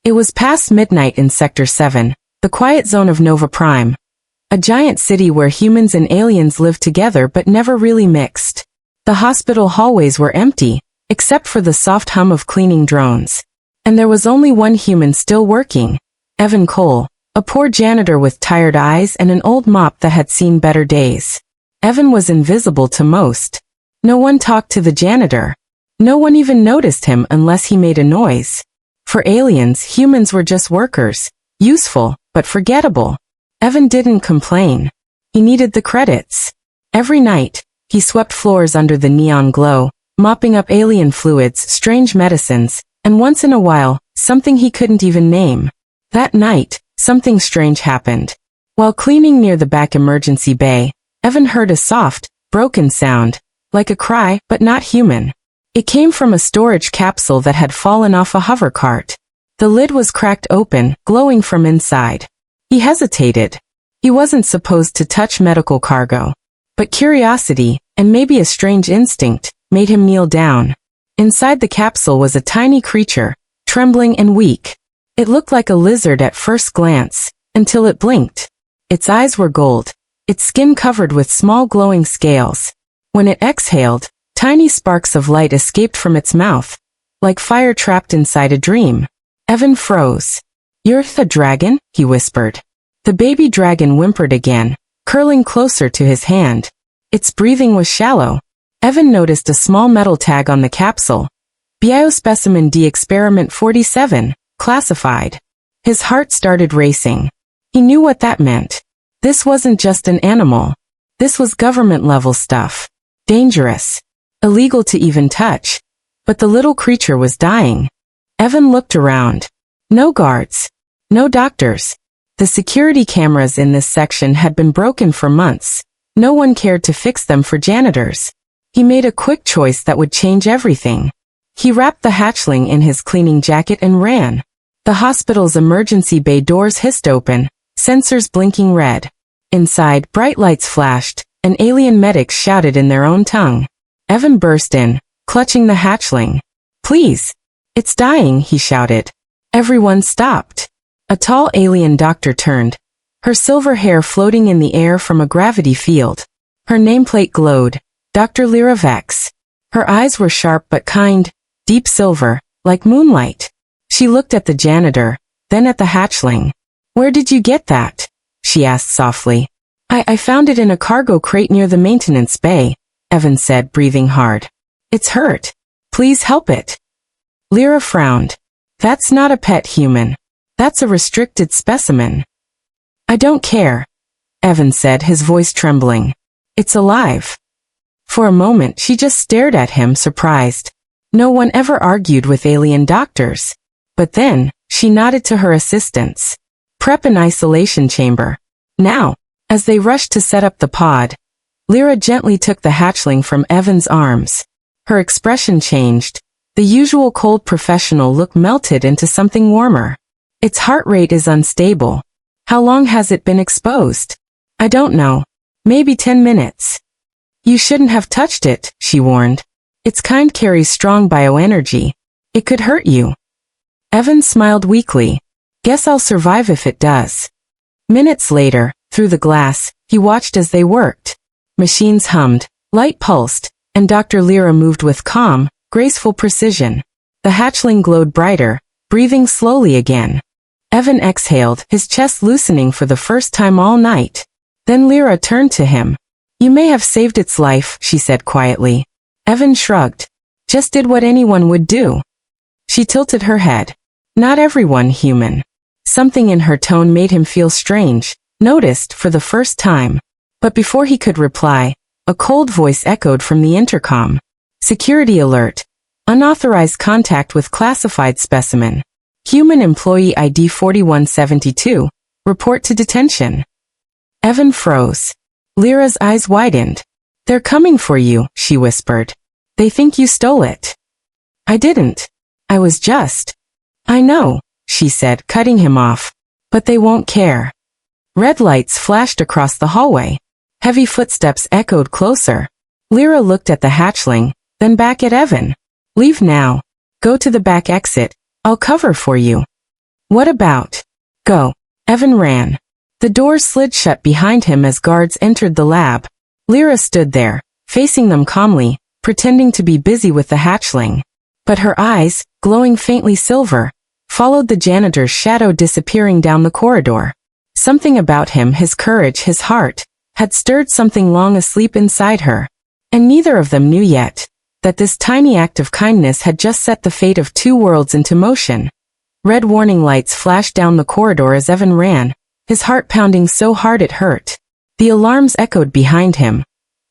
It was past midnight in Sector 7, the quiet zone of Nova Prime. A giant city where humans and aliens lived together but never really mixed. The hospital hallways were empty, except for the soft hum of cleaning drones. And there was only one human still working, Evan Cole, a poor janitor with tired eyes and an old mop that had seen better days. Evan was invisible to most. No one talked to the janitor. No one even noticed him unless he made a noise. For aliens, humans were just workers, useful, but forgettable. Evan didn't complain. He needed the credits. Every night, he swept floors under the neon glow, mopping up alien fluids, strange medicines, and once in a while, something he couldn't even name. That night, something strange happened. While cleaning near the back emergency bay, Evan heard a soft, broken sound, like a cry, but not human. It came from a storage capsule that had fallen off a hover cart. The lid was cracked open, glowing from inside. He hesitated. He wasn't supposed to touch medical cargo. But curiosity, and maybe a strange instinct, made him kneel down. Inside the capsule was a tiny creature, trembling and weak. It looked like a lizard at first glance, until it blinked. Its eyes were gold, its skin covered with small glowing scales. When it exhaled, tiny sparks of light escaped from its mouth, like fire trapped inside a dream. Evan froze. "You're the dragon?" he whispered. The baby dragon whimpered again, curling closer to his hand. Its breathing was shallow. Evan noticed a small metal tag on the capsule. Biospecimen D Experiment 47, classified. His heart started racing. He knew what that meant. This wasn't just an animal. This was government-level stuff. Dangerous. Illegal to even touch. But the little creature was dying. Evan looked around. No guards. No doctors. The security cameras in this section had been broken for months. No one cared to fix them for janitors. He made a quick choice that would change everything. He wrapped the hatchling in his cleaning jacket and ran. The hospital's emergency bay doors hissed open, sensors blinking red. Inside, bright lights flashed, and alien medics shouted in their own tongue. Evan burst in, clutching the hatchling. "Please! It's dying," he shouted. Everyone stopped. A tall alien doctor turned, her silver hair floating in the air from a gravity field. Her nameplate glowed, Dr. Lyra Vex. Her eyes were sharp but kind, deep silver, like moonlight. She looked at the janitor, then at the hatchling. "Where did you get that?" she asked softly. I found it in a cargo crate near the maintenance bay," Evan said, breathing hard. "It's hurt. Please help it." Lyra frowned. "That's not a pet human. That's a restricted specimen." "I don't care," Evan said, his voice trembling. "It's alive." For a moment she just stared at him, surprised. No one ever argued with alien doctors. But then, she nodded to her assistants. "Prep an isolation chamber. Now." As they rushed to set up the pod, Lyra gently took the hatchling from Evan's arms. Her expression changed. The usual cold professional look melted into something warmer. "Its heart rate is unstable. How long has it been exposed?" "I don't know. Maybe 10 minutes. "You shouldn't have touched it," she warned. "Its kind carries strong bioenergy. It could hurt you." Evan smiled weakly. "Guess I'll survive if it does." Minutes later, through the glass, he watched as they worked. Machines hummed, light pulsed, and Dr. Lyra moved with calm, graceful precision. The hatchling glowed brighter, breathing slowly again. Evan exhaled, his chest loosening for the first time all night. Then Lyra turned to him. "You may have saved its life," she said quietly. Evan shrugged. "Just did what anyone would do." She tilted her head. "Not everyone human." Something in her tone made him feel strange, noticed for the first time. But before he could reply, a cold voice echoed from the intercom. "Security alert. Unauthorized contact with classified specimen. Human employee ID 4172. Report to detention." Evan froze. Lyra's eyes widened. "They're coming for you," she whispered. "They think you stole it." "I didn't. I was just—" "I know," she said, cutting him off. "But they won't care." Red lights flashed across the hallway. Heavy footsteps echoed closer. Lyra looked at the hatchling, then back at Evan. "Leave now. Go to the back exit. I'll cover for you." What about? Go. Evan ran. The doors slid shut behind him as guards entered the lab. Lyra stood there, facing them calmly, pretending to be busy with the hatchling. But her eyes, glowing faintly silver, followed the janitor's shadow disappearing down the corridor. Something about him, his courage, his heart, had stirred something long asleep inside her. And neither of them knew yet that this tiny act of kindness had just set the fate of two worlds into motion. Red warning lights flashed down the corridor as Evan ran, his heart pounding so hard it hurt. The alarms echoed behind him,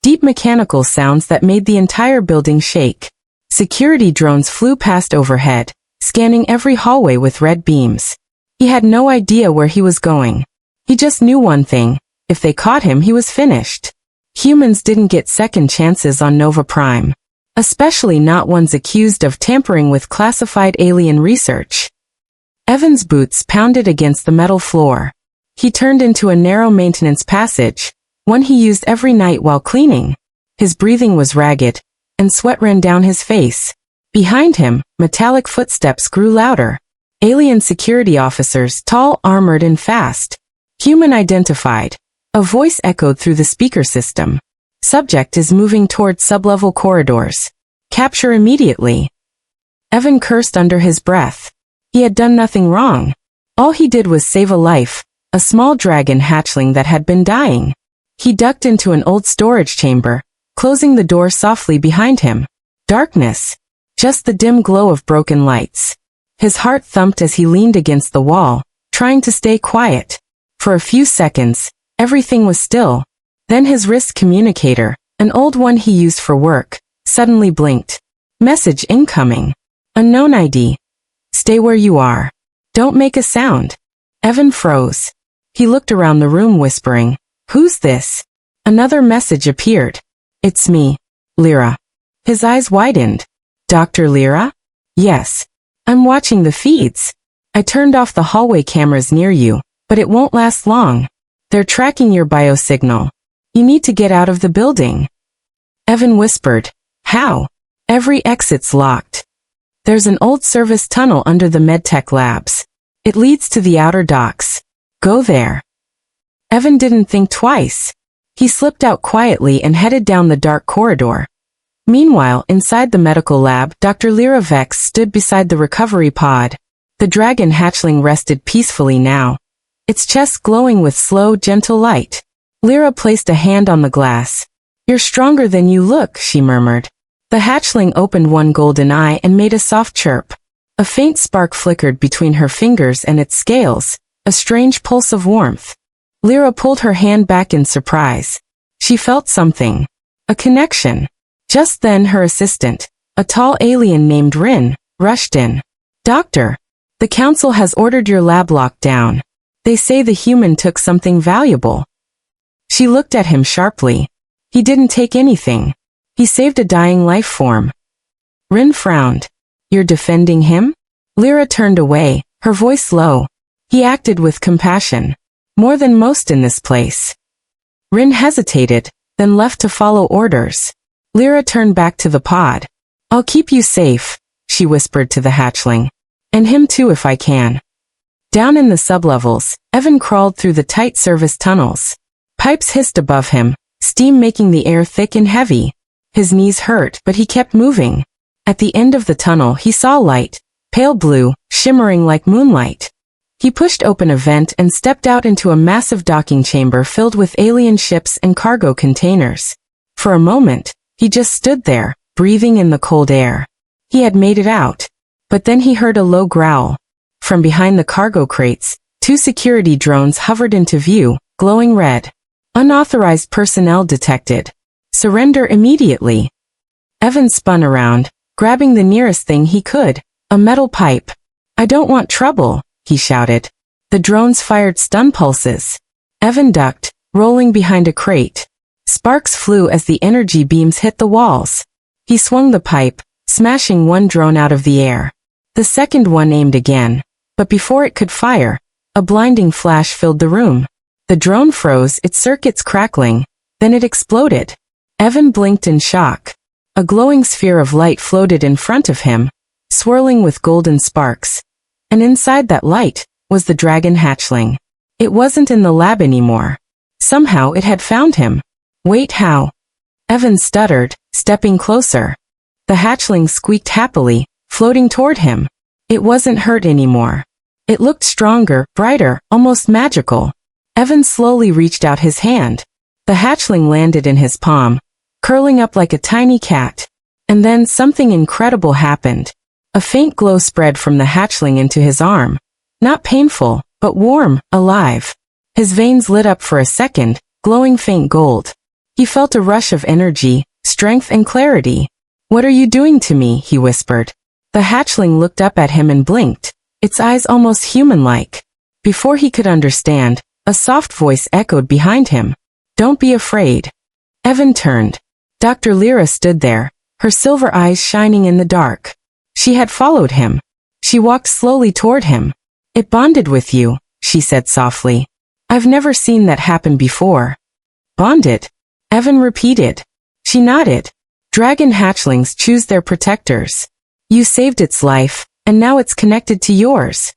deep mechanical sounds that made the entire building shake. Security drones flew past overhead, scanning every hallway with red beams. He had no idea where he was going. He just knew one thing: if they caught him, he was finished. Humans didn't get second chances on Nova Prime. Especially not ones accused of tampering with classified alien research. Evan's boots pounded against the metal floor. He turned into a narrow maintenance passage, one he used every night while cleaning. His breathing was ragged, and sweat ran down his face. Behind him, metallic footsteps grew louder. Alien security officers, tall, armored, and fast. Human identified. A voice echoed through the speaker system. Subject is moving toward sublevel corridors. Capture immediately. Evan cursed under his breath. He had done nothing wrong. All he did was save a life, a small dragon hatchling that had been dying. He ducked into an old storage chamber, closing the door softly behind him. Darkness. Just the dim glow of broken lights. His heart thumped as he leaned against the wall, trying to stay quiet. For a few seconds, everything was still. Then his wrist communicator, an old one he used for work, suddenly blinked. Message incoming. Unknown ID. Stay where you are. Don't make a sound. Evan froze. He looked around the room whispering, "Who's this?" Another message appeared. "It's me, Lyra." His eyes widened. "Dr. Lyra?" "Yes. I'm watching the feeds. I turned off the hallway cameras near you, but it won't last long. They're tracking your biosignal. You need to get out of the building." Evan whispered, "How?" "Every exit's locked. There's an old service tunnel under the medtech labs. It leads to the outer docks. Go there." Evan didn't think twice. He slipped out quietly and headed down the dark corridor. Meanwhile, inside the medical lab, Dr. Lyra Vex stood beside the recovery pod. The dragon hatchling rested peacefully now, its chest glowing with slow, gentle light. Lyra placed a hand on the glass. "You're stronger than you look," she murmured. The hatchling opened one golden eye and made a soft chirp. A faint spark flickered between her fingers and its scales, a strange pulse of warmth. Lyra pulled her hand back in surprise. She felt something. A connection. Just then her assistant, a tall alien named Rin, rushed in. "Doctor, the council has ordered your lab locked down. They say the human took something valuable." She looked at him sharply. "He didn't take anything. He saved a dying life form." Rin frowned. "You're defending him?" Lyra turned away, her voice low. "He acted with compassion. More than most in this place." Rin hesitated, then left to follow orders. Lyra turned back to the pod. "I'll keep you safe," she whispered to the hatchling. "And him too if I can." Down in the sublevels, Evan crawled through the tight service tunnels. Pipes hissed above him, steam making the air thick and heavy. His knees hurt, but he kept moving. At the end of the tunnel he saw light, pale blue, shimmering like moonlight. He pushed open a vent and stepped out into a massive docking chamber filled with alien ships and cargo containers. For a moment, he just stood there, breathing in the cold air. He had made it out. But then he heard a low growl. From behind the cargo crates, two security drones hovered into view, glowing red. "Unauthorized personnel detected. Surrender immediately." Evan spun around, grabbing the nearest thing he could, a metal pipe. "I don't want trouble," he shouted. The drones fired stun pulses. Evan ducked, rolling behind a crate. Sparks flew as the energy beams hit the walls. He swung the pipe, smashing one drone out of the air. The second one aimed again, but before it could fire, a blinding flash filled the room. The drone froze, its circuits crackling, then it exploded. Evan blinked in shock. A glowing sphere of light floated in front of him, swirling with golden sparks. And inside that light was the dragon hatchling. It wasn't in the lab anymore. Somehow it had found him. Wait, how? Evan stuttered, stepping closer. The hatchling squeaked happily, floating toward him. It wasn't hurt anymore. It looked stronger, brighter, almost magical. Evan slowly reached out his hand. The hatchling landed in his palm, curling up like a tiny cat. And then something incredible happened. A faint glow spread from the hatchling into his arm. Not painful, but warm, alive. His veins lit up for a second, glowing faint gold. He felt a rush of energy, strength and clarity. "What are you doing to me?" he whispered. The hatchling looked up at him and blinked, its eyes almost human-like. Before he could understand, a soft voice echoed behind him. "Don't be afraid." Evan turned. Dr. Lyra stood there, her silver eyes shining in the dark. She had followed him. She walked slowly toward him. "It bonded with you," she said softly. "I've never seen that happen before." "Bonded?" Evan repeated. She nodded. "Dragon hatchlings choose their protectors. You saved its life, and now it's connected to yours."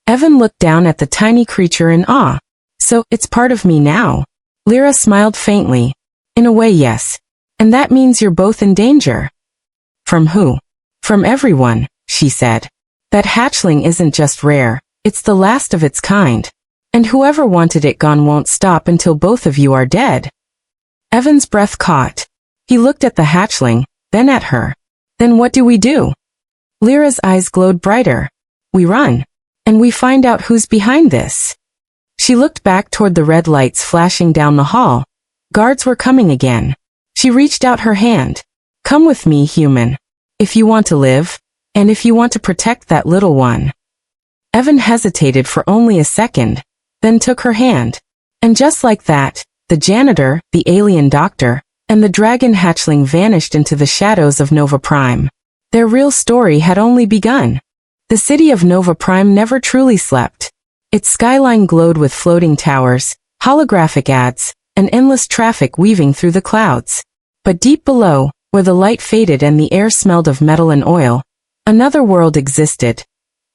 Evan looked down at the tiny creature in awe. "So, it's part of me now?" Lyra smiled faintly. "In a way, yes. And that means you're both in danger." "From who?" "From everyone," she said. "That hatchling isn't just rare, it's the last of its kind. And whoever wanted it gone won't stop until both of you are dead." Evan's breath caught. He looked at the hatchling, then at her. "Then what do we do?" Lyra's eyes glowed brighter. "We run. And we find out who's behind this." She looked back toward the red lights flashing down the hall. Guards were coming again. She reached out her hand. "Come with me, human. If you want to live, and if you want to protect that little one." Evan hesitated for only a second, then took her hand. And just like that, the janitor, the alien doctor, and the dragon hatchling vanished into the shadows of Nova Prime. Their real story had only begun. The city of Nova Prime never truly slept. Its skyline glowed with floating towers, holographic ads, and endless traffic weaving through the clouds. But deep below, where the light faded and the air smelled of metal and oil, another world existed.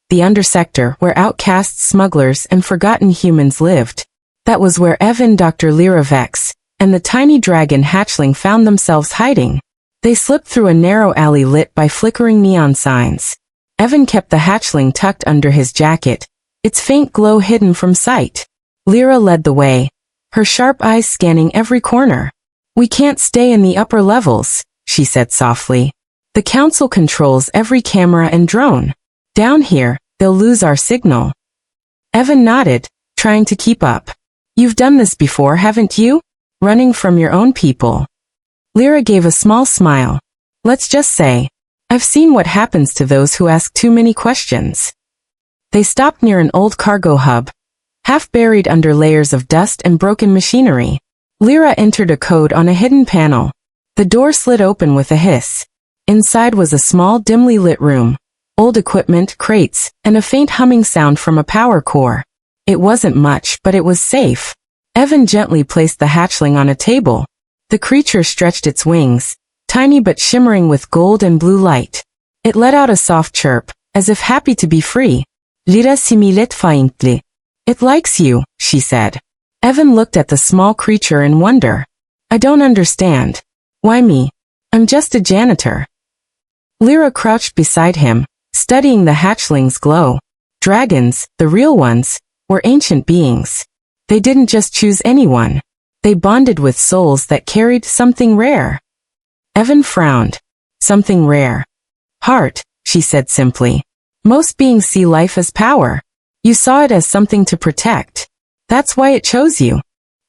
The undersector, where outcasts, smugglers, and forgotten humans lived. That was where Evan, Dr. Lyra Vex, and the tiny dragon hatchling found themselves hiding. They slipped through a narrow alley lit by flickering neon signs. Evan kept the hatchling tucked under his jacket, its faint glow hidden from sight. Lyra led the way, her sharp eyes scanning every corner. "We can't stay in the upper levels," she said softly. "The council controls every camera and drone. Down here, they'll lose our signal." Evan nodded, trying to keep up. "You've done this before, haven't you? Running from your own people." Lyra gave a small smile. "Let's just say, I've seen what happens to those who ask too many questions." They stopped near an old cargo hub, half buried under layers of dust and broken machinery. Lyra entered a code on a hidden panel. The door slid open with a hiss. Inside was a small, dimly lit room. Old equipment, crates, and a faint humming sound from a power core. It wasn't much, but it was safe. Evan gently placed the hatchling on a table. The creature stretched its wings, tiny but shimmering with gold and blue light. It let out a soft chirp, as if happy to be free. "Lyra similet faintly." "It likes you," she said. Evan looked at the small creature in wonder. "I don't understand. Why me? I'm just a janitor." Lyra crouched beside him, studying the hatchling's glow. Dragons, the real ones, were ancient beings. They didn't just choose anyone. They bonded with souls that carried something rare. Evan frowned. "Something rare." "Heart," she said simply. "Most beings see life as power. You saw it as something to protect. That's why it chose you."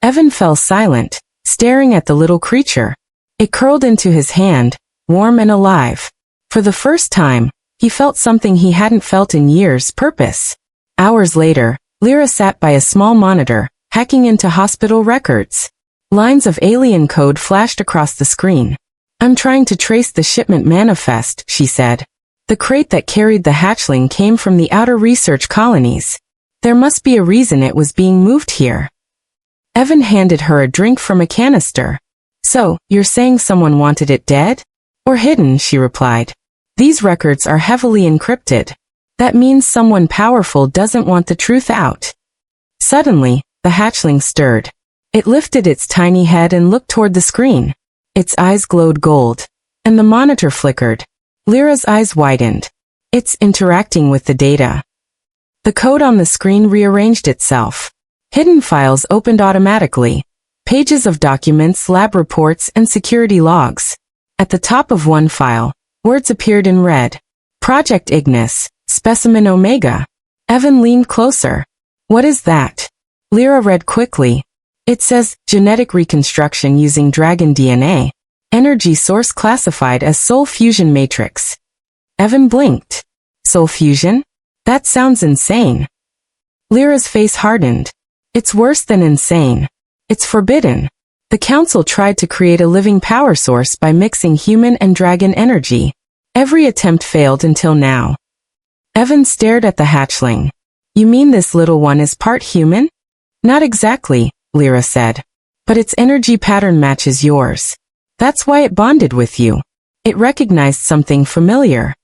Evan fell silent, staring at the little creature. It curled into his hand, warm and alive. For the first time, he felt something he hadn't felt in years: purpose. Hours later, Lyra sat by a small monitor, hacking into hospital records. Lines of alien code flashed across the screen. "I'm trying to trace the shipment manifest," she said. "The crate that carried the hatchling came from the outer research colonies. There must be a reason it was being moved here." Evan handed her a drink from a canister. "So, you're saying someone wanted it dead? Or hidden?" she replied. "These records are heavily encrypted. That means someone powerful doesn't want the truth out. Suddenly, the hatchling stirred. It lifted its tiny head and looked toward the screen. Its eyes glowed gold. And the monitor flickered. Lyra's eyes widened. It's interacting with the data. The code on the screen rearranged itself. Hidden files opened automatically. Pages of documents, lab reports, and security logs. At the top of one file, words appeared in red. Project Ignis, Specimen Omega. Evan leaned closer. What is that? Lyra read quickly. It says, genetic reconstruction using dragon DNA. Energy source classified as soul fusion matrix. Evan blinked. Soul fusion? That sounds insane. Lyra's face hardened. It's worse than insane. It's forbidden. The council tried to create a living power source by mixing human and dragon energy. Every attempt failed until now. Evan stared at the hatchling. You mean this little one is part human? Not exactly, Lyra said. But its energy pattern matches yours. That's why it bonded with you. It recognized something familiar.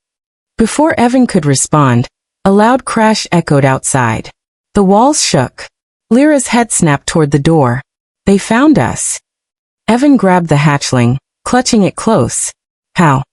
Before Evan could respond, a loud crash echoed outside. The walls shook. Lyra's head snapped toward the door. They found us. Evan grabbed the hatchling, clutching it close. How?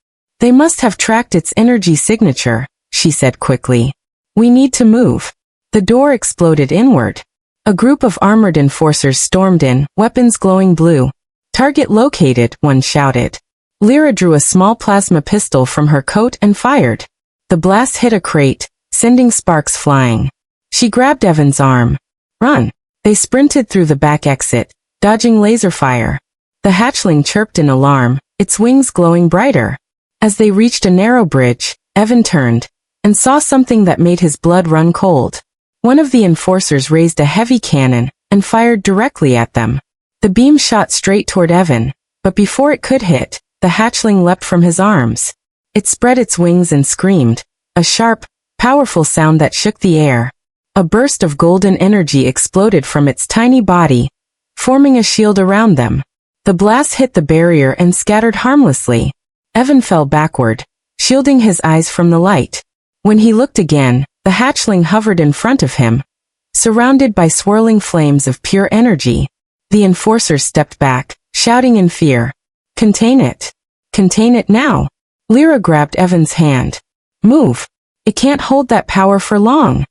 They must have tracked its energy signature, she said quickly. We need to move. The door exploded inward. A group of armored enforcers stormed in, weapons glowing blue. Target located, one shouted. Lyra drew a small plasma pistol from her coat and fired. The blast hit a crate, sending sparks flying. She grabbed Evan's arm. Run. They sprinted through the back exit, dodging laser fire. The hatchling chirped in alarm, its wings glowing brighter. As they reached a narrow bridge, Evan turned and saw something that made his blood run cold. One of the enforcers raised a heavy cannon and fired directly at them. The beam shot straight toward Evan, but before it could hit, the hatchling leapt from his arms. It spread its wings and screamed, a sharp, powerful sound that shook the air. A burst of golden energy exploded from its tiny body, forming a shield around them. The blast hit the barrier and scattered harmlessly. Evan fell backward, shielding his eyes from the light. When he looked again, the hatchling hovered in front of him, surrounded by swirling flames of pure energy. The enforcer stepped back, shouting in fear. Contain it. Contain it now. Lyra grabbed Evan's hand. Move. It can't hold that power for long.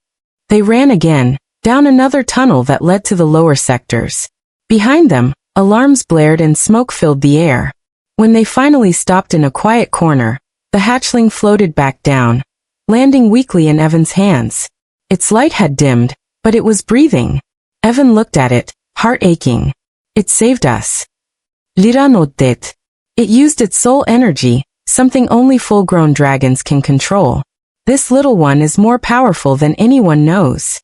They ran again, down another tunnel that led to the lower sectors. Behind them, alarms blared and smoke filled the air. When they finally stopped in a quiet corner, the hatchling floated back down, landing weakly in Evan's hands. Its light had dimmed, but it was breathing. Evan looked at it, heart aching. It saved us. Lyra nodded. It used its soul energy, something only full-grown dragons can control. This little one is more powerful than anyone knows.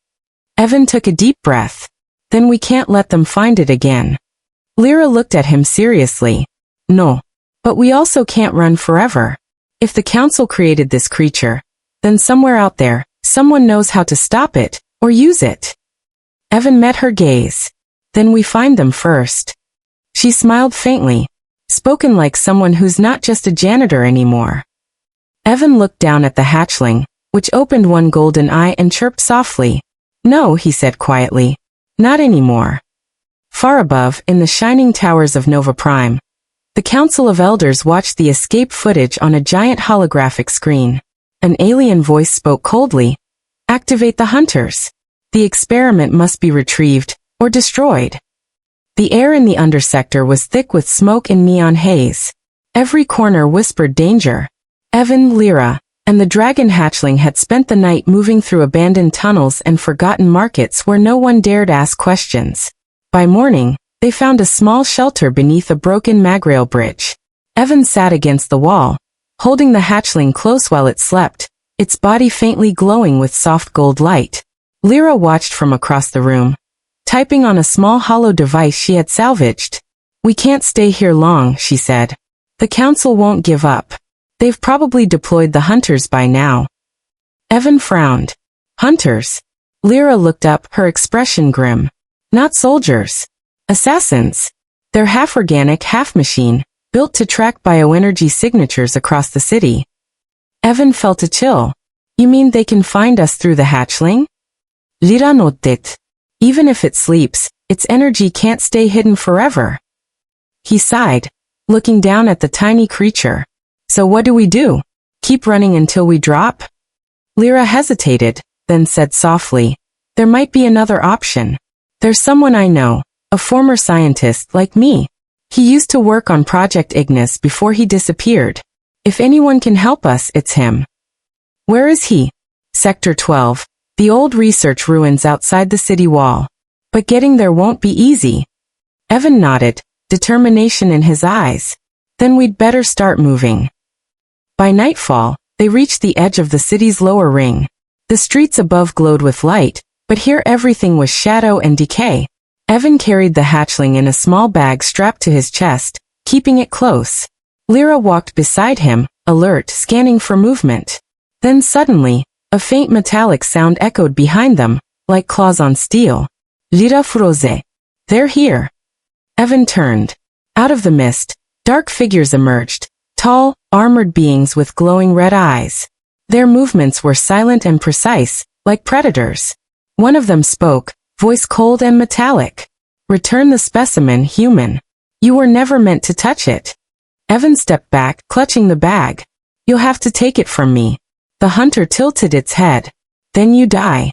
Evan took a deep breath. Then we can't let them find it again. Lyra looked at him seriously. No. But we also can't run forever. If the council created this creature, then somewhere out there, someone knows how to stop it, or use it. Evan met her gaze. Then we find them first. She smiled faintly, spoken like someone who's not just a janitor anymore. Evan looked down at the hatchling, which opened one golden eye and chirped softly. No, he said quietly. Not anymore. Far above, in the shining towers of Nova Prime, the Council of Elders watched the escape footage on a giant holographic screen. An alien voice spoke coldly. Activate the hunters. The experiment must be retrieved, or destroyed. The air in the undersector was thick with smoke and neon haze. Every corner whispered danger. Evan, Lyra, and the dragon hatchling had spent the night moving through abandoned tunnels and forgotten markets where no one dared ask questions. By morning, they found a small shelter beneath a broken magrail bridge. Evan sat against the wall, holding the hatchling close while it slept, its body faintly glowing with soft gold light. Lyra watched from across the room, typing on a small hollow device she had salvaged. We can't stay here long, she said. The council won't give up. They've probably deployed the hunters by now. Evan frowned. Hunters? Lyra looked up, her expression grim. Not soldiers. Assassins. They're half-organic, half-machine, built to track bioenergy signatures across the city. Evan felt a chill. You mean they can find us through the hatchling? Lyra nodded. Even if it sleeps, its energy can't stay hidden forever. He sighed, looking down at the tiny creature. So what do we do? Keep running until we drop? Lyra hesitated, then said softly, there might be another option. There's someone I know, a former scientist like me. He used to work on Project Ignis before he disappeared. If anyone can help us, it's him. Where is he? Sector 12, the old research ruins outside the city wall. But getting there won't be easy. Evan nodded, determination in his eyes. Then we'd better start moving. By nightfall, they reached the edge of the city's lower ring. The streets above glowed with light, but here everything was shadow and decay. Evan carried the hatchling in a small bag strapped to his chest, keeping it close. Lyra walked beside him, alert, scanning for movement. Then suddenly, a faint metallic sound echoed behind them, like claws on steel. Lyra froze. They're here. Evan turned. Out of the mist, dark figures emerged, tall, armored beings with glowing red eyes. Their movements were silent and precise, like predators. One of them spoke, voice cold and metallic. Return the specimen, human. You were never meant to touch it. Evan stepped back, clutching the bag. You'll have to take it from me. The hunter tilted its head. Then you die.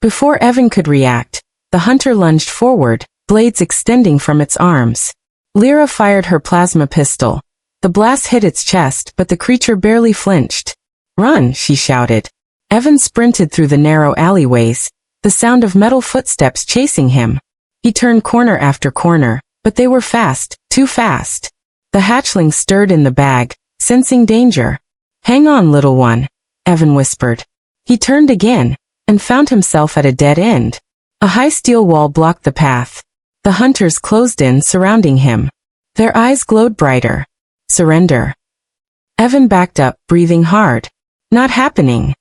Before Evan could react, the hunter lunged forward, blades extending from its arms. Lyra fired her plasma pistol. The blast hit its chest, but the creature barely flinched. Run, she shouted. Evan sprinted through the narrow alleyways, the sound of metal footsteps chasing him. He turned corner after corner, but they were fast, too fast. The hatchling stirred in the bag, sensing danger. Hang on, little one, Evan whispered. He turned again, and found himself at a dead end. A high steel wall blocked the path. The hunters closed in, surrounding him. Their eyes glowed brighter. Surrender. Evan backed up, breathing hard. Not happening.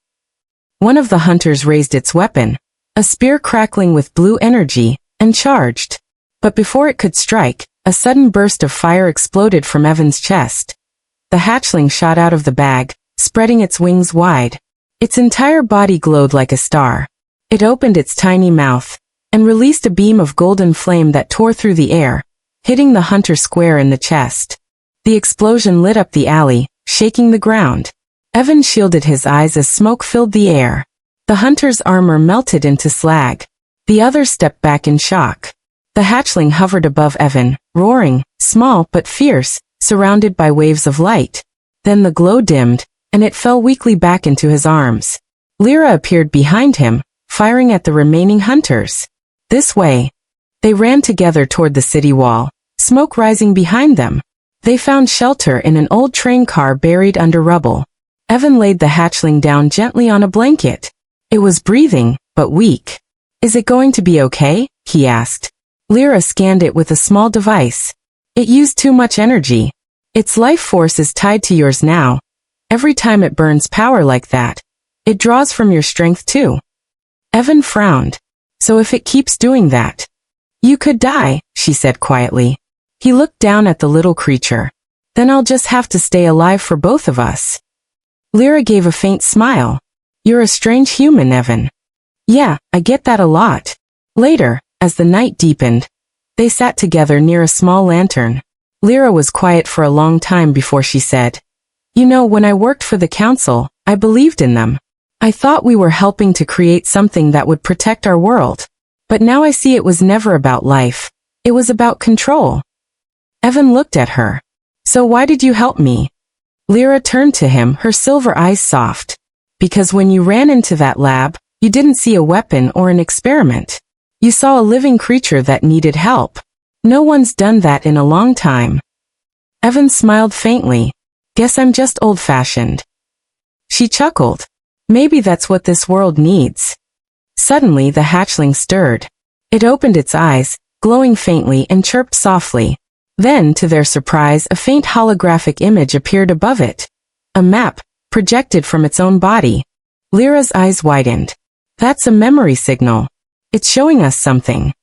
One of the hunters raised its weapon, a spear crackling with blue energy, and charged. But before it could strike, a sudden burst of fire exploded from Evan's chest. The hatchling shot out of the bag, spreading its wings wide. Its entire body glowed like a star. It opened its tiny mouth, and released a beam of golden flame that tore through the air, hitting the hunter square in the chest. The explosion lit up the alley, shaking the ground. Evan shielded his eyes as smoke filled the air. The hunter's armor melted into slag. The others stepped back in shock. The hatchling hovered above Evan, roaring, small but fierce, surrounded by waves of light. Then the glow dimmed, and it fell weakly back into his arms. Lyra appeared behind him, firing at the remaining hunters. This way. They ran together toward the city wall, smoke rising behind them. They found shelter in an old train car buried under rubble. Evan laid the hatchling down gently on a blanket. It was breathing, but weak. Is it going to be okay? He asked. Lyra scanned it with a small device. It used too much energy. Its life force is tied to yours now. Every time it burns power like that, it draws from your strength too. Evan frowned. So if it keeps doing that, you could die, she said quietly. He looked down at the little creature. Then I'll just have to stay alive for both of us. Lyra gave a faint smile. You're a strange human, Evan. Yeah, I get that a lot. Later, as the night deepened, they sat together near a small lantern. Lyra was quiet for a long time before she said, You know, when I worked for the council, I believed in them. I thought we were helping to create something that would protect our world. But now I see it was never about life. It was about control. Evan looked at her. So why did you help me? Lyra turned to him, her silver eyes soft. Because when you ran into that lab, you didn't see a weapon or an experiment. You saw a living creature that needed help. No one's done that in a long time. Evan smiled faintly. Guess I'm just old-fashioned. She chuckled. Maybe that's what this world needs. Suddenly the hatchling stirred. It opened its eyes, glowing faintly, and chirped softly. Then, to their surprise, a faint holographic image appeared above it. A map, projected from its own body. Lyra's eyes widened. That's a memory signal. It's showing us something.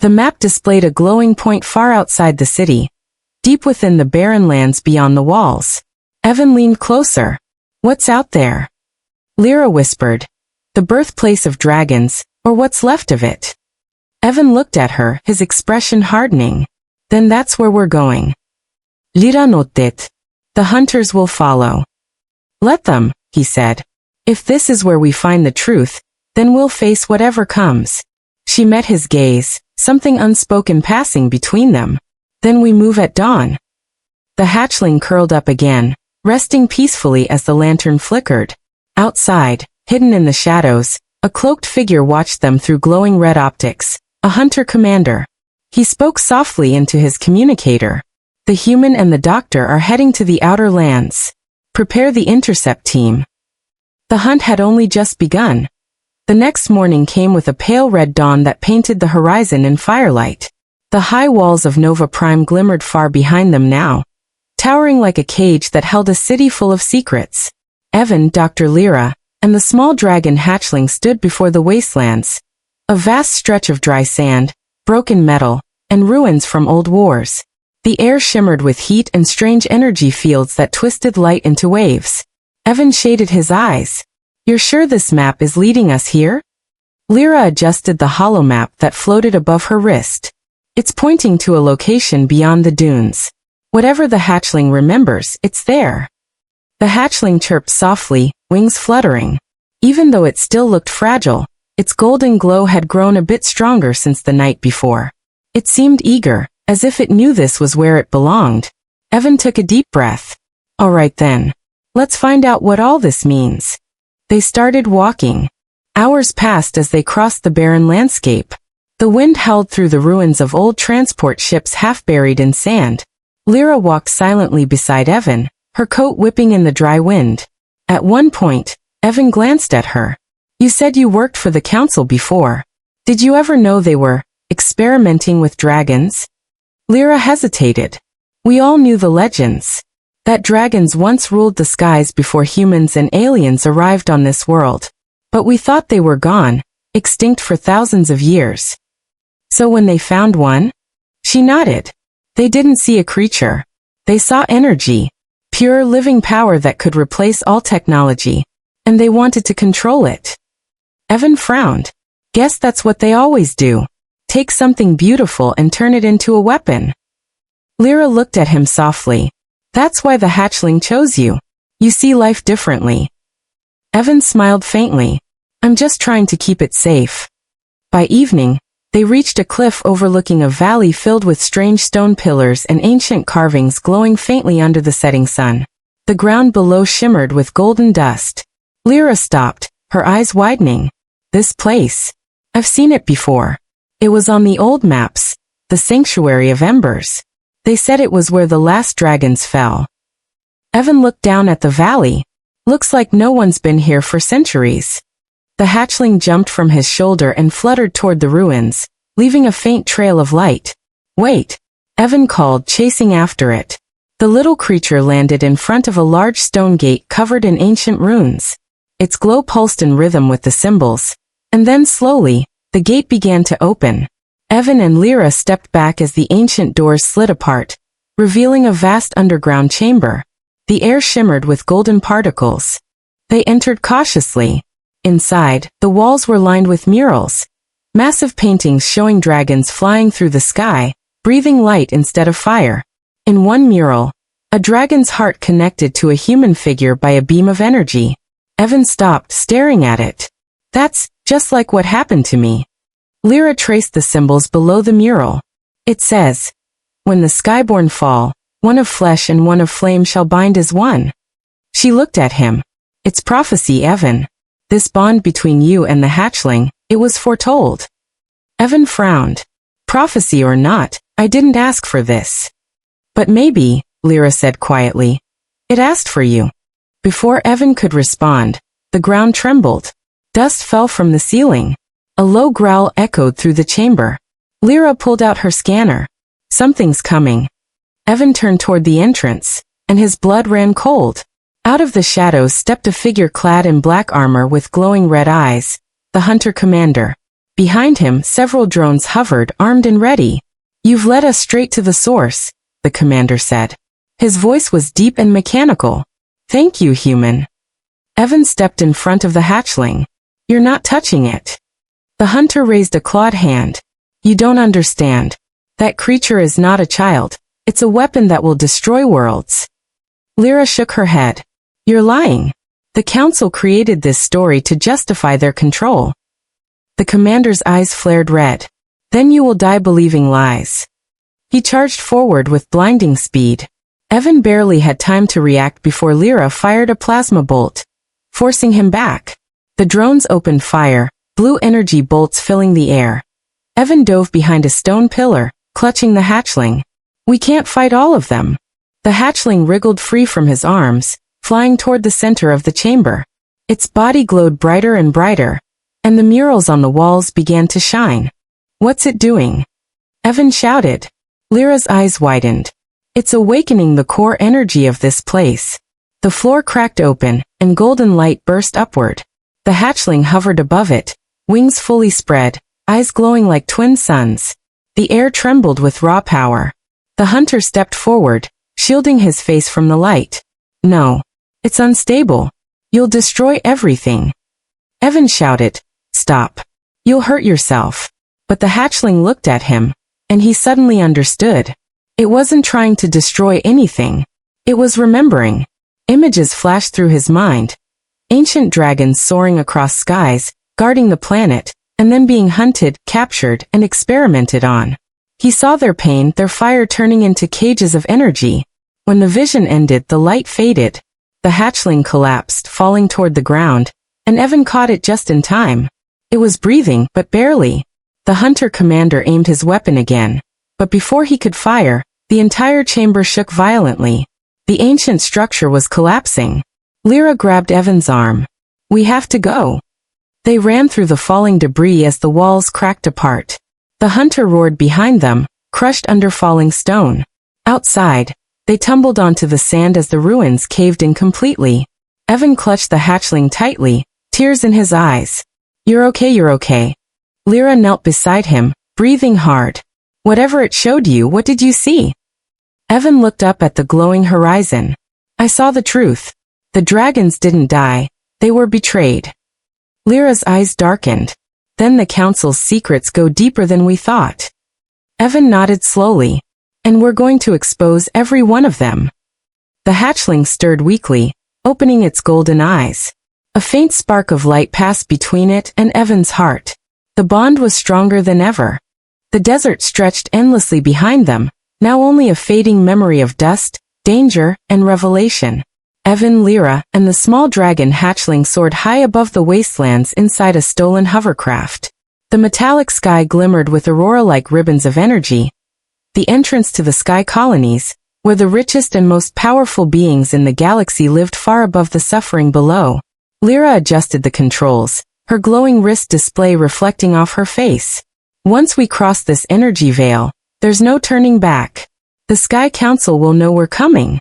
The map displayed a glowing point far outside the city, deep within the barren lands beyond the walls. Evan leaned closer. What's out there? Lyra whispered. The birthplace of dragons, or what's left of it. Evan looked at her, his expression hardening. Then that's where we're going. Lyra nodded. The hunters will follow. Let them, he said. If this is where we find the truth, then we'll face whatever comes. She met his gaze, something unspoken passing between them. Then we move at dawn. The hatchling curled up again, resting peacefully as the lantern flickered. Outside, hidden in the shadows, a cloaked figure watched them through glowing red optics, a hunter commander. He spoke softly into his communicator. The human and the doctor are heading to the outer lands. Prepare the intercept team. The hunt had only just begun. The next morning came with a pale red dawn that painted the horizon in firelight. The high walls of Nova Prime glimmered far behind them now, towering like a cage that held a city full of secrets. Evan, Dr. Lyra, and the small dragon hatchling stood before the wastelands, a vast stretch of dry sand, broken metal, and ruins from old wars. The air shimmered with heat and strange energy fields that twisted light into waves. Evan shaded his eyes. You're sure this map is leading us here? Lyra adjusted the holomap that floated above her wrist. It's pointing to a location beyond the dunes. Whatever the hatchling remembers, it's there. The hatchling chirped softly, wings fluttering. Even though it still looked fragile, its golden glow had grown a bit stronger since the night before. It seemed eager, as if it knew this was where it belonged. Evan took a deep breath. All right then. Let's find out what all this means. They started walking. Hours passed as they crossed the barren landscape. The wind howled through the ruins of old transport ships half buried in sand. Lyra walked silently beside Evan, her coat whipping in the dry wind. At one point, Evan glanced at her. You said you worked for the council before. Did you ever know they were experimenting with dragons? Lyra hesitated. We all knew the legends. That dragons once ruled the skies before humans and aliens arrived on this world. But we thought they were gone, extinct for thousands of years. So when they found one? She nodded. They didn't see a creature. They saw energy. Pure living power that could replace all technology. And they wanted to control it. Evan frowned. Guess that's what they always do. Take something beautiful and turn it into a weapon. Lyra looked at him softly. That's why the hatchling chose you. You see life differently. Evan smiled faintly. I'm just trying to keep it safe. By evening, they reached a cliff overlooking a valley filled with strange stone pillars and ancient carvings glowing faintly under the setting sun. The ground below shimmered with golden dust. Lyra stopped, her eyes widening. This place. I've seen it before. It was on the old maps, the Sanctuary of Embers. They said it was where the last dragons fell. Evan looked down at the valley. Looks like no one's been here for centuries. The hatchling jumped from his shoulder and fluttered toward the ruins, leaving a faint trail of light. Wait, Evan called, chasing after it. The little creature landed in front of a large stone gate covered in ancient runes. Its glow pulsed in rhythm with the symbols. And then slowly, the gate began to open. Evan and Lyra stepped back as the ancient doors slid apart, revealing a vast underground chamber. The air shimmered with golden particles. They entered cautiously. Inside, the walls were lined with murals. Massive paintings showing dragons flying through the sky, breathing light instead of fire. In one mural, a dragon's heart connected to a human figure by a beam of energy. Evan stopped, staring at it. That's just like what happened to me. Lyra traced the symbols below the mural. It says, when the skyborn fall, one of flesh and one of flame shall bind as one. She looked at him. It's prophecy, Evan. This bond between you and the hatchling, it was foretold. Evan frowned. Prophecy or not, I didn't ask for this. But maybe, Lyra said quietly. It asked for you. Before Evan could respond, the ground trembled. Dust fell from the ceiling. A low growl echoed through the chamber. Lyra pulled out her scanner. Something's coming. Evan turned toward the entrance, and his blood ran cold. Out of the shadows stepped a figure clad in black armor with glowing red eyes, the hunter commander. Behind him, several drones hovered, armed and ready. You've led us straight to the source, the commander said. His voice was deep and mechanical. Thank you, human. Evan stepped in front of the hatchling. You're not touching it. The hunter raised a clawed hand. You don't understand. That creature is not a child. It's a weapon that will destroy worlds. Lyra shook her head. You're lying. The council created this story to justify their control. The commander's eyes flared red. Then you will die believing lies. He charged forward with blinding speed. Evan barely had time to react before Lyra fired a plasma bolt, forcing him back. The drones opened fire, blue energy bolts filling the air. Evan dove behind a stone pillar, clutching the hatchling. We can't fight all of them. The hatchling wriggled free from his arms, flying toward the center of the chamber. Its body glowed brighter and brighter, and the murals on the walls began to shine. What's it doing? Evan shouted. Lyra's eyes widened. It's awakening the core energy of this place. The floor cracked open, and golden light burst upward. The hatchling hovered above it, wings fully spread, eyes glowing like twin suns. The air trembled with raw power. The hunter stepped forward, shielding his face from the light. No. It's unstable. You'll destroy everything. Evan shouted. Stop. You'll hurt yourself. But the hatchling looked at him, and he suddenly understood. It wasn't trying to destroy anything. It was remembering. Images flashed through his mind. Ancient dragons soaring across skies, guarding the planet, and then being hunted, captured, and experimented on. He saw their pain, their fire turning into cages of energy. When the vision ended, the light faded. The hatchling collapsed, falling toward the ground, and Evan caught it just in time. It was breathing, but barely. The hunter commander aimed his weapon again, but before he could fire, the entire chamber shook violently. The ancient structure was collapsing. Lyra grabbed Evan's arm. We have to go. They ran through the falling debris as the walls cracked apart. The hunter roared behind them, crushed under falling stone. Outside, they tumbled onto the sand as the ruins caved in completely. Evan clutched the hatchling tightly, tears in his eyes. You're okay, you're okay. Lyra knelt beside him, breathing hard. Whatever it showed you, what did you see? Evan looked up at the glowing horizon. I saw the truth. The dragons didn't die. They were betrayed. Lyra's eyes darkened. Then the council's secrets go deeper than we thought. Evan nodded slowly. And we're going to expose every one of them. The hatchling stirred weakly, opening its golden eyes. A faint spark of light passed between it and Evan's heart. The bond was stronger than ever. The desert stretched endlessly behind them, now only a fading memory of dust, danger, and revelation. Evan, Lyra, and the small dragon hatchling soared high above the wastelands inside a stolen hovercraft. The metallic sky glimmered with aurora-like ribbons of energy. The entrance to the sky colonies, where the richest and most powerful beings in the galaxy lived far above the suffering below. Lyra adjusted the controls, her glowing wrist display reflecting off her face. Once we cross this energy veil, there's no turning back. The Sky Council will know we're coming.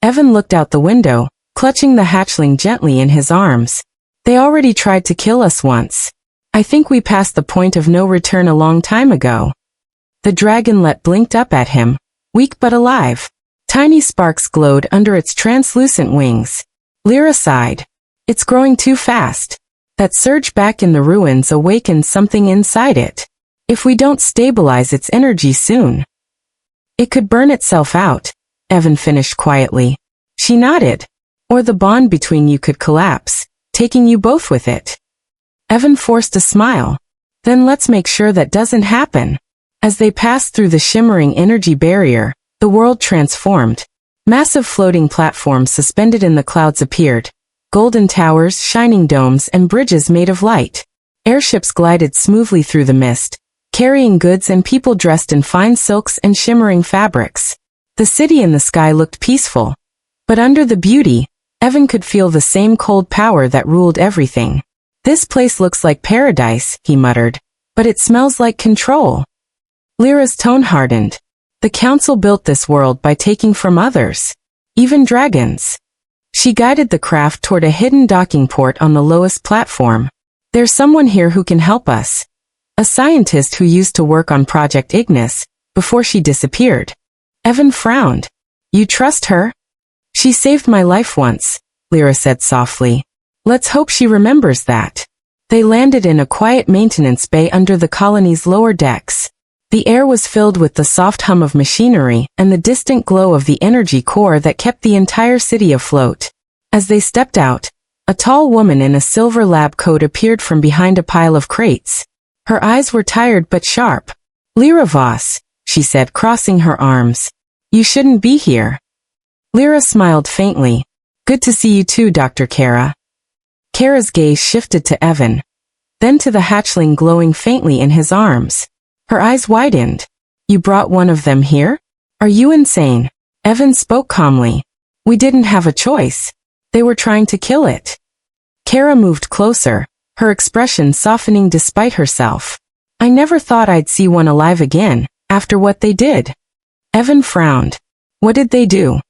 Evan looked out the window, clutching the hatchling gently in his arms. They already tried to kill us once. I think we passed the point of no return a long time ago. The dragonlet blinked up at him, weak but alive. Tiny sparks glowed under its translucent wings. Lyra sighed. It's growing too fast. That surge back in the ruins awakened something inside it. If we don't stabilize its energy soon, it could burn itself out, Evan finished quietly. She nodded. Or the bond between you could collapse, taking you both with it. Evan forced a smile. Then let's make sure that doesn't happen. As they passed through the shimmering energy barrier, the world transformed. Massive floating platforms suspended in the clouds appeared. Golden towers, shining domes, and bridges made of light. Airships glided smoothly through the mist, carrying goods and people dressed in fine silks and shimmering fabrics. The city in the sky looked peaceful. But under the beauty, Evan could feel the same cold power that ruled everything. This place looks like paradise, he muttered. But it smells like control. Lyra's tone hardened. The council built this world by taking from others. Even dragons. She guided the craft toward a hidden docking port on the lowest platform. There's someone here who can help us. A scientist who used to work on Project Ignis, before she disappeared. Evan frowned. You trust her? She saved my life once, Lyra said softly. Let's hope she remembers that. They landed in a quiet maintenance bay under the colony's lower decks. The air was filled with the soft hum of machinery and the distant glow of the energy core that kept the entire city afloat. As they stepped out, a tall woman in a silver lab coat appeared from behind a pile of crates. Her eyes were tired but sharp. "Lyra Voss," she said, crossing her arms. "You shouldn't be here." Lyra smiled faintly. "Good to see you too, Dr. Kara." Kara's gaze shifted to Evan, then to the hatchling glowing faintly in his arms. Her eyes widened. "You brought one of them here? Are you insane?" Evan spoke calmly. "We didn't have a choice. They were trying to kill it." Kara moved closer, her expression softening despite herself. "I never thought I'd see one alive again, after what they did." Evan frowned. "What did they do?"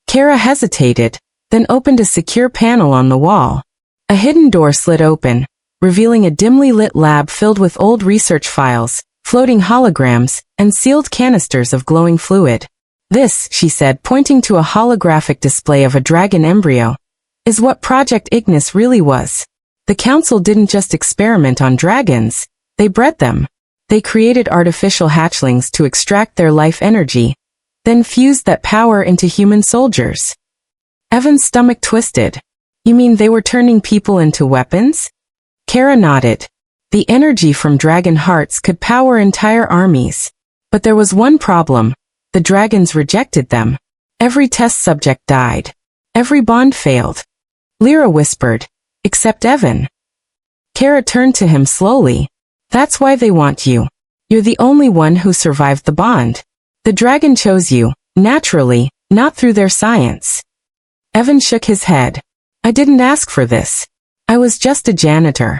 Kara hesitated, then opened a secure panel on the wall. A hidden door slid open, revealing a dimly lit lab filled with old research files, floating holograms, and sealed canisters of glowing fluid. "This," she said, pointing to a holographic display of a dragon embryo, "is what Project Ignis really was. The Council didn't just experiment on dragons, they bred them. They created artificial hatchlings to extract their life energy, then fused that power into human soldiers." Evan's stomach twisted. "You mean they were turning people into weapons?" Kara nodded. The energy from dragon hearts could power entire armies. But there was one problem. The dragons rejected them. Every test subject died. Every bond failed. Lyra whispered, "Except Evan." Kara turned to him slowly. "That's why they want you. You're the only one who survived the bond. The dragon chose you, naturally, not through their science." Evan shook his head. "I didn't ask for this. I was just a janitor."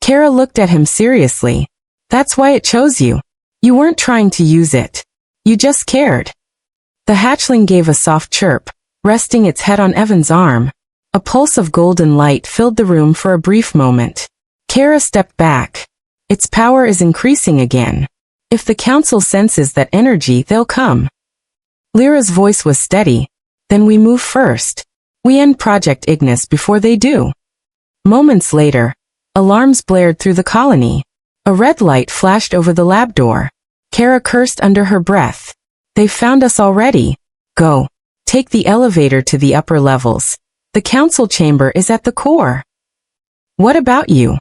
Kara looked at him seriously. "That's why it chose you. You weren't trying to use it. You just cared." The hatchling gave a soft chirp, resting its head on Evan's arm. A pulse of golden light filled the room for a brief moment. Kara stepped back. "Its power is increasing again. If the Council senses that energy, they'll come." Lyra's voice was steady. "Then we move first. We end Project Ignis before they do." Moments later, alarms blared through the colony. A red light flashed over the lab door. Kara cursed under her breath. "They found us already. Go. Take the elevator to the upper levels. The Council chamber is at the core." "What about you?"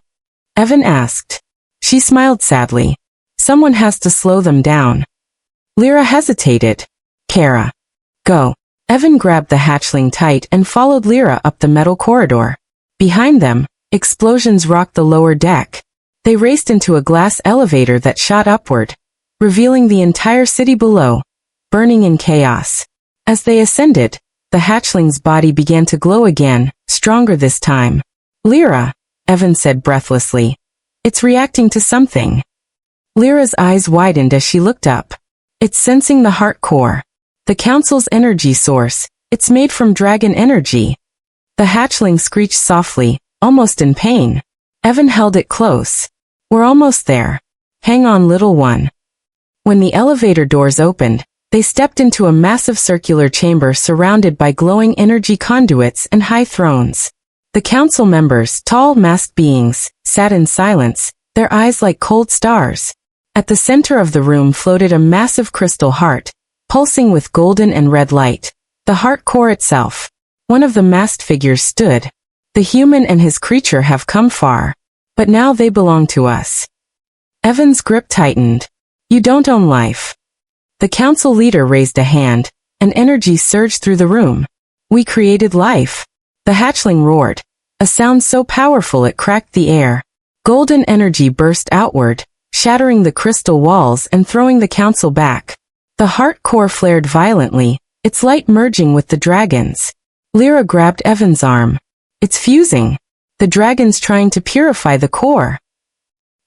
Evan asked. She smiled sadly. "Someone has to slow them down." Lyra hesitated. "Kara. Go." Evan grabbed the hatchling tight and followed Lyra up the metal corridor. Behind them, explosions rocked the lower deck. They raced into a glass elevator that shot upward, revealing the entire city below, burning in chaos. As they ascended, the hatchling's body began to glow again, stronger this time. "Lyra," Evan said breathlessly. "It's reacting to something." Lyra's eyes widened as she looked up. "It's sensing the heart core. The Council's energy source. It's made from dragon energy." The hatchling screeched softly, almost in pain. Evan held it close. "We're almost there. Hang on, little one." When the elevator doors opened, they stepped into a massive circular chamber surrounded by glowing energy conduits and high thrones. The Council members, tall masked beings, sat in silence, their eyes like cold stars. At the center of the room floated a massive crystal heart, pulsing with golden and red light. The heart core itself. One of the masked figures stood. "The human and his creature have come far, but now they belong to us." Evan's grip tightened. "You don't own life." The Council leader raised a hand, and energy surged through the room. "We created life." The hatchling roared, a sound so powerful it cracked the air. Golden energy burst outward, shattering the crystal walls and throwing the Council back. The heart core flared violently, its light merging with the dragon's. Lyra grabbed Evan's arm. "It's fusing. The dragon's trying to purify the core."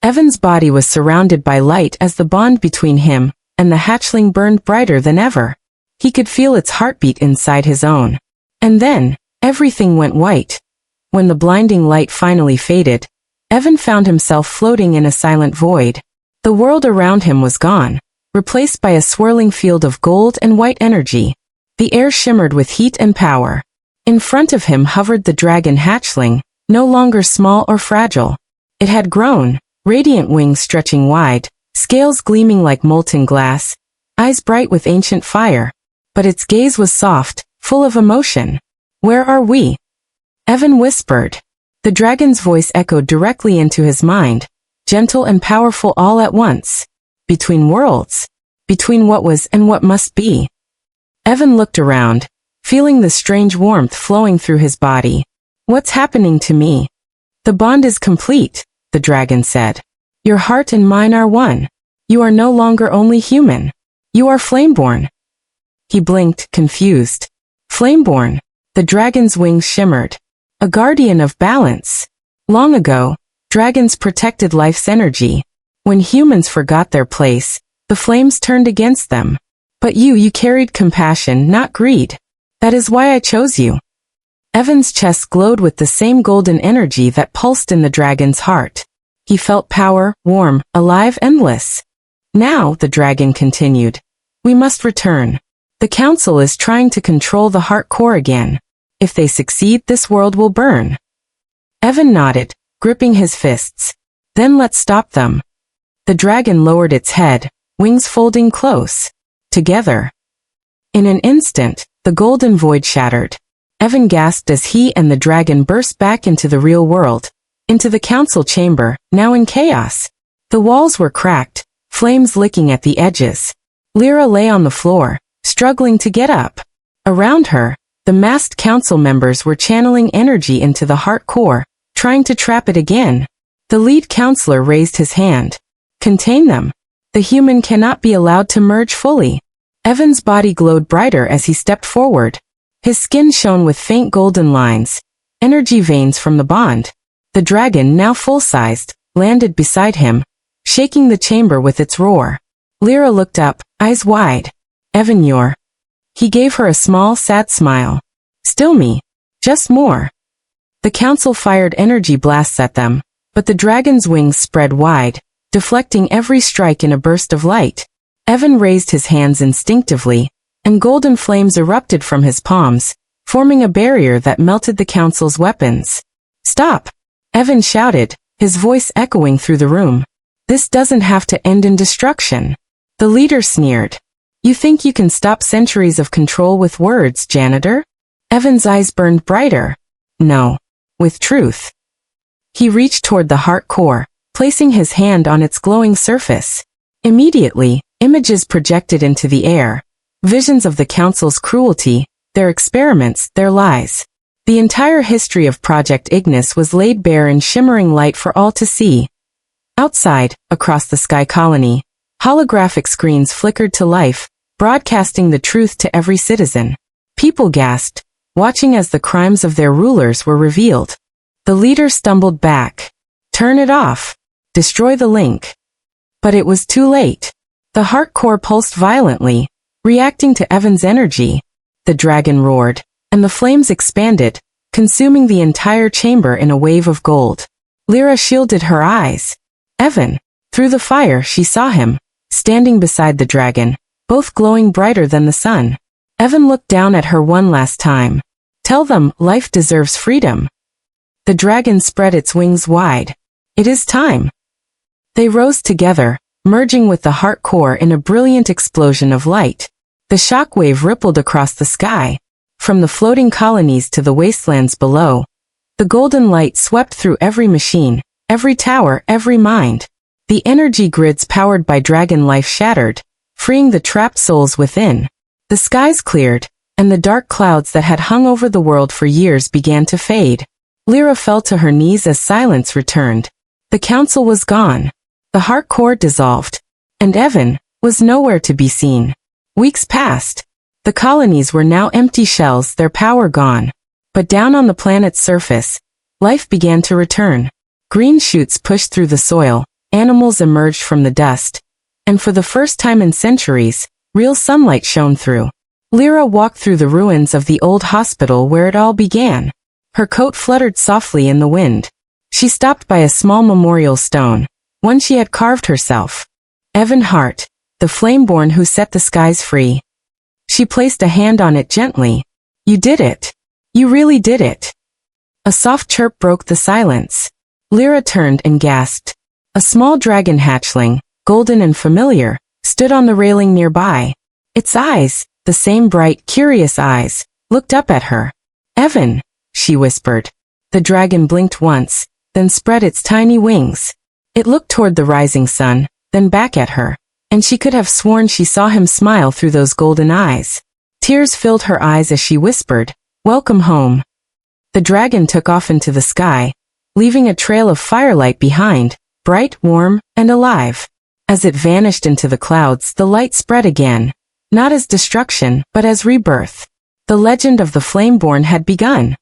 Evan's body was surrounded by light as the bond between him and the hatchling burned brighter than ever. He could feel its heartbeat inside his own. And then, everything went white. When the blinding light finally faded, Evan found himself floating in a silent void. The world around him was gone, replaced by a swirling field of gold and white energy. The air shimmered with heat and power. In front of him hovered the dragon Hatchling, no longer small or fragile. It had grown, radiant wings stretching wide, scales gleaming like molten glass, eyes bright with ancient fire. But its gaze was soft, full of emotion. "Where are we?" Evan whispered. The dragon's voice echoed directly into his mind, gentle and powerful all at once. "Between worlds. Between what was and what must be." Evan looked around, feeling the strange warmth flowing through his body. "What's happening to me?" "The bond is complete," the dragon said. "Your heart and mine are one. You are no longer only human. You are Flameborn." He blinked, confused. Flameborn. The dragon's wings shimmered. A guardian of balance. Long ago, dragons protected life's energy. When humans forgot their place, the flames turned against them. But you carried compassion, not greed. That is why I chose you. Evan's chest glowed with the same golden energy that pulsed in the dragon's heart. He felt power, warm, alive, endless. "Now," the dragon continued, "we must return. The council is trying to control the heart core again. If they succeed, this world will burn." Evan nodded, gripping his fists. "Then let's stop them." The dragon lowered its head, wings folding close. Together. In an instant, the golden void shattered. Evan gasped as he and the dragon burst back into the real world, into the council chamber, now in chaos. The walls were cracked, flames licking at the edges. Lyra lay on the floor, struggling to get up. Around her, the masked council members were channeling energy into the heart core, trying to trap it again. The lead counselor raised his hand. "Contain them. The human cannot be allowed to merge fully." Evan's body glowed brighter as he stepped forward. His skin shone with faint golden lines, energy veins from the bond. The dragon, now full-sized, landed beside him, shaking the chamber with its roar. Lyra looked up, eyes wide. "Evan, you're..." He gave her a small, sad smile. "Still me. Just more." The council fired energy blasts at them, but the dragon's wings spread wide, deflecting every strike in a burst of light. Evan raised his hands instinctively, and golden flames erupted from his palms, forming a barrier that melted the council's weapons. "Stop!" Evan shouted, his voice echoing through the room. "This doesn't have to end in destruction." The leader sneered. "You think you can stop centuries of control with words, Janitor?" Evan's eyes burned brighter. "No. With truth." He reached toward the heart core, placing his hand on its glowing surface. Immediately, images projected into the air. Visions of the council's cruelty, their experiments, their lies. The entire history of Project Ignis was laid bare in shimmering light for all to see. Outside, across the sky colony, holographic screens flickered to life, broadcasting the truth to every citizen. People gasped, watching as the crimes of their rulers were revealed. The leader stumbled back. "Turn it off. Destroy the link." But it was too late. The heart core pulsed violently, reacting to Evan's energy. The dragon roared, and the flames expanded, consuming the entire chamber in a wave of gold. Lyra shielded her eyes. Evan. Through the fire she saw him, standing beside the dragon, both glowing brighter than the sun. Evan looked down at her one last time. "Tell them, life deserves freedom." The dragon spread its wings wide. "It is time." They rose together, merging with the heart core in a brilliant explosion of light. The shockwave rippled across the sky, from the floating colonies to the wastelands below. The golden light swept through every machine, every tower, every mind. The energy grids powered by dragon life shattered, freeing the trapped souls within. The skies cleared, and the dark clouds that had hung over the world for years began to fade. Lyra fell to her knees as silence returned. The council was gone. The heart core dissolved, and Evan was nowhere to be seen. Weeks passed. The colonies were now empty shells, their power gone. But down on the planet's surface, life began to return. Green shoots pushed through the soil, animals emerged from the dust, and for the first time in centuries, real sunlight shone through. Lyra walked through the ruins of the old hospital where it all began. Her coat fluttered softly in the wind. She stopped by a small memorial stone, one she had carved herself. Evan Hart, the Flameborn who set the skies free. She placed a hand on it gently. "You did it." You really did it. A soft chirp broke the silence. Lyra turned and gasped. A small dragon hatchling, golden and familiar, stood on the railing nearby. Its eyes, the same bright, curious eyes, looked up at her. Evan, she whispered. The dragon blinked once, then spread its tiny wings. It looked toward the rising sun, then back at her, and she could have sworn she saw him smile through those golden eyes. Tears filled her eyes as she whispered, "Welcome home." The dragon took off into the sky, leaving a trail of firelight behind, bright, warm, and alive. As it vanished into the clouds, the light spread again, not as destruction, but as rebirth. The legend of the Flameborn had begun.